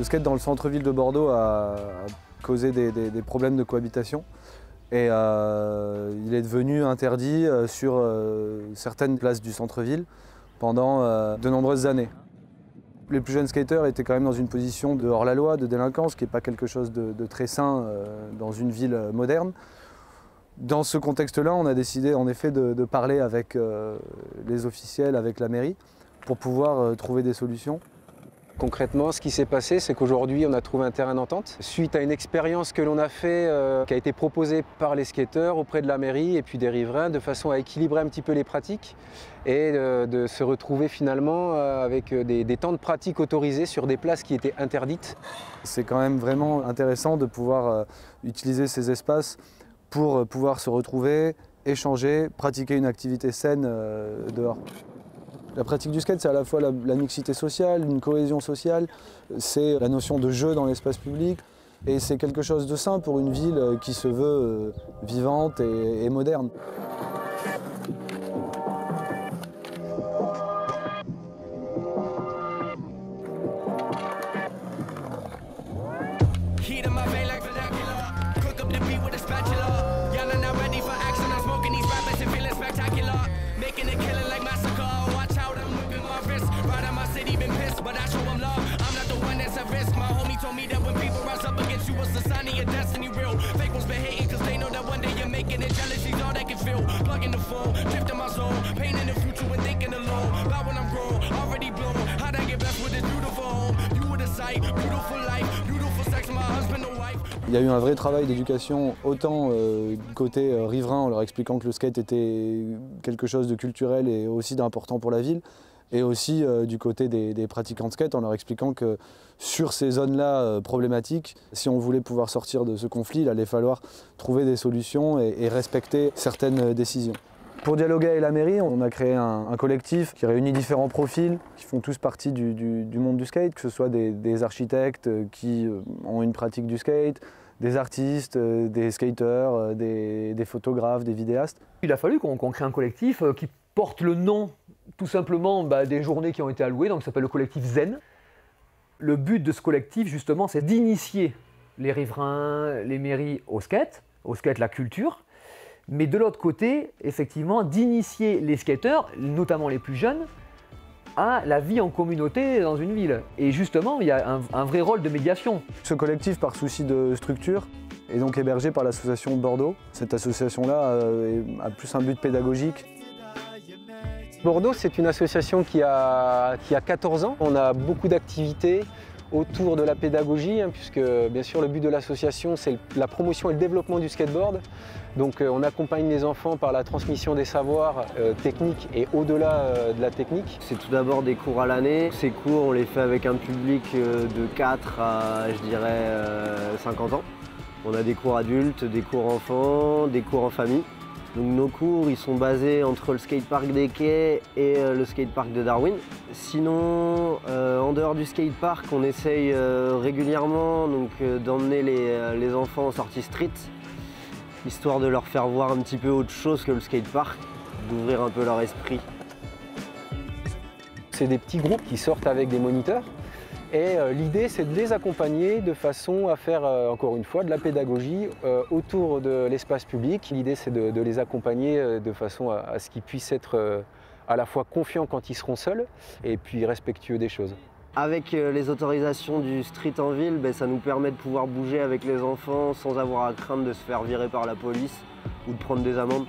Le skate dans le centre-ville de Bordeaux a causé des problèmes de cohabitation et il est devenu interdit sur certaines places du centre-ville pendant de nombreuses années. Les plus jeunes skateurs étaient quand même dans une position de hors-la-loi, de délinquance, ce qui n'est pas quelque chose de très sain dans une ville moderne. Dans ce contexte-là, on a décidé en effet de parler avec les officiels, avec la mairie, pour pouvoir trouver des solutions. Concrètement, ce qui s'est passé, c'est qu'aujourd'hui, on a trouvé un terrain d'entente. Suite à une expérience que l'on a fait, qui a été proposée par les skateurs auprès de la mairie et puis des riverains, de façon à équilibrer un petit peu les pratiques et de se retrouver finalement avec des temps de pratique autorisés sur des places qui étaient interdites. C'est quand même vraiment intéressant de pouvoir utiliser ces espaces pour pouvoir se retrouver, échanger, pratiquer une activité saine dehors. La pratique du skate, c'est à la fois la mixité sociale, une cohésion sociale, c'est la notion de jeu dans l'espace public et c'est quelque chose de sain pour une ville qui se veut vivante et moderne. Il y a eu un vrai travail d'éducation, autant du côté riverain en leur expliquant que le skate était quelque chose de culturel et aussi d'important pour la ville, et aussi du côté des pratiquants de skate en leur expliquant que sur ces zones-là problématiques, si on voulait pouvoir sortir de ce conflit, il allait falloir trouver des solutions et respecter certaines décisions. Pour dialoguer avec la mairie, on a créé un collectif qui réunit différents profils qui font tous partie du monde du skate, que ce soit des architectes qui ont une pratique du skate, des artistes, des skateurs, des photographes, des vidéastes. Il a fallu qu'on crée un collectif qui porte le nom tout simplement des journées qui ont été allouées, donc ça s'appelle le collectif Zen. Le but de ce collectif justement, c'est d'initier les riverains, les mairies au skate, la culture, mais de l'autre côté, effectivement, d'initier les skateurs, notamment les plus jeunes, à la vie en communauté dans une ville. Et justement, il y a un vrai rôle de médiation. Ce collectif, par souci de structure, est donc hébergé par l'association Bordeaux. Cette association-là a plus un but pédagogique. Bordeaux, c'est une association qui a 14 ans. On a beaucoup d'activités autour de la pédagogie, puisque bien sûr le but de l'association c'est la promotion et le développement du skateboard. Donc on accompagne les enfants par la transmission des savoirs techniques et au-delà de la technique. C'est tout d'abord des cours à l'année. Ces cours on les fait avec un public de 4 à je dirais 50 ans. On a des cours adultes, des cours enfants, des cours en famille. Donc nos cours ils sont basés entre le skatepark des Quais et le skatepark de Darwin. Sinon, en dehors du skatepark, on essaye régulièrement d'emmener les enfants en sortie street, histoire de leur faire voir un petit peu autre chose que le skatepark, d'ouvrir un peu leur esprit. C'est des petits groupes qui sortent avec des moniteurs. Et l'idée, c'est de les accompagner de façon à faire, encore une fois, de la pédagogie autour de l'espace public. L'idée, c'est de les accompagner de façon à ce qu'ils puissent être à la fois confiants quand ils seront seuls et puis respectueux des choses. Avec les autorisations du street en ville, ça nous permet de pouvoir bouger avec les enfants sans avoir à craindre de se faire virer par la police ou de prendre des amendes.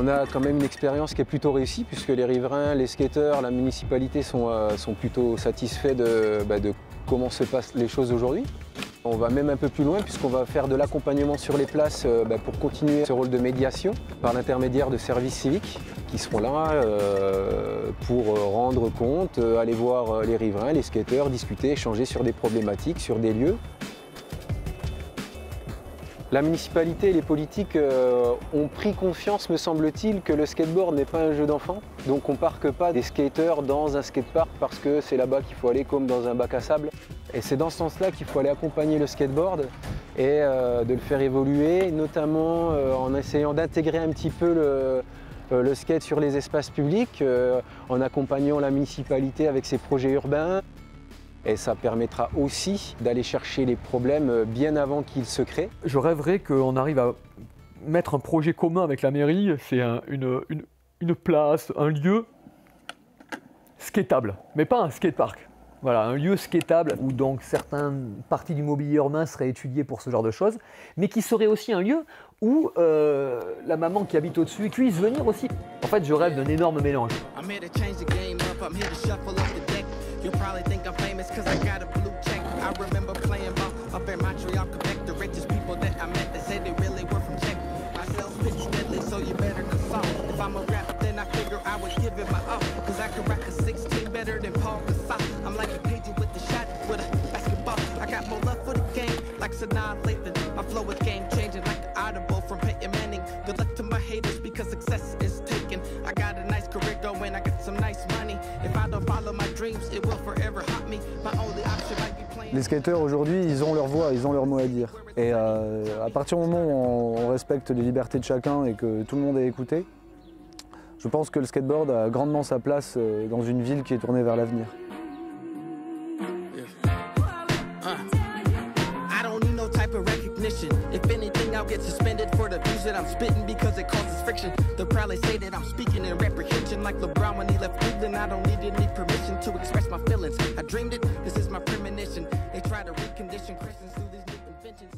On a quand même une expérience qui est plutôt réussie puisque les riverains, les skateurs, la municipalité sont plutôt satisfaits de comment se passent les choses aujourd'hui. On va même un peu plus loin puisqu'on va faire de l'accompagnement sur les places pour continuer ce rôle de médiation par l'intermédiaire de services civiques qui seront là pour rendre compte, aller voir les riverains, les skateurs, discuter, échanger sur des problématiques, sur des lieux. La municipalité et les politiques ont pris conscience, me semble-t-il, que le skateboard n'est pas un jeu d'enfant. Donc on ne parque pas des skateurs dans un skatepark parce que c'est là-bas qu'il faut aller comme dans un bac à sable. Et c'est dans ce sens-là qu'il faut aller accompagner le skateboard et de le faire évoluer, notamment en essayant d'intégrer un petit peu le skate sur les espaces publics, en accompagnant la municipalité avec ses projets urbains. Et ça permettra aussi d'aller chercher les problèmes bien avant qu'ils se créent. Je rêverais qu'on arrive à mettre un projet commun avec la mairie, c'est une place, un lieu skatable, mais pas un skatepark. Voilà, un lieu skatable où donc certaines parties du mobilier urbain seraient étudiées pour ce genre de choses, mais qui serait aussi un lieu où la maman qui habite au-dessus puisse venir aussi. En fait, je rêve d'un énorme mélange. You'll probably think I'm famous cause I got a blue check. I remember playing ball up in Montreal, Quebec. The richest people that I met, they said they really were from Czech. My sales pitch deadly, so you better consult. If I'm a rap, then I figure I would give it my all. Cause I can rock a 16 better than Paul Gasol. I'm like a pager with the shot, with a basketball. I got more love for the game, like Sanaa Lathan. My flow is game changing, like an audible from Peyton Manning. Good luck to my haters because success is taken. I got a nice career going, I got some nice money. If I don't follow my dreams, it will forever haunt me. My only option might be playing. Les skateurs aujourd'hui, ils ont leur voix, ils ont leur mot à dire. Et à partir du moment où on respecte les libertés de chacun et que tout le monde est écouté, je pense que le skateboard a grandement sa place dans une ville qui est tournée vers l'avenir. If anything, I'll get suspended for the views that I'm spitting because it causes friction. They'll probably say that I'm speaking in reprehension like LeBron when he left Cleveland. I don't need any permission to express my feelings. I dreamed it, this is my premonition. They try to recondition Christians through these new inventions.